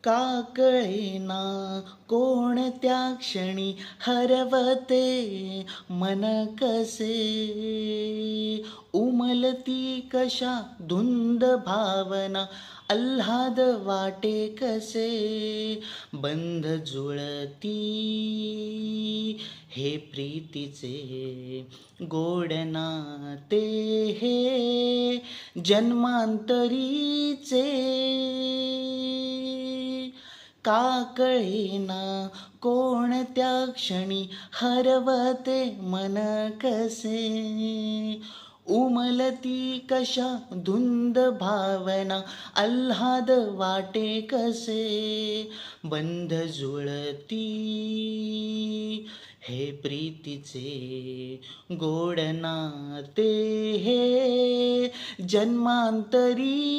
का कळेना कोणत्या क्षणी हरवते मन कसे उमलती कशा धुंद भावना आल्हाद वाटे कसे बंध जुळती हे प्रीतीचे गोड नाते हे जन्मांतरीचे का कळेना कोणत्या क्षणी हरवते मन कसे उमलती कशा धुंद भावना आल्हाद वाटे कसे बंध जुळती हे प्रीतीचे गोड नाते हे जन्मांतरी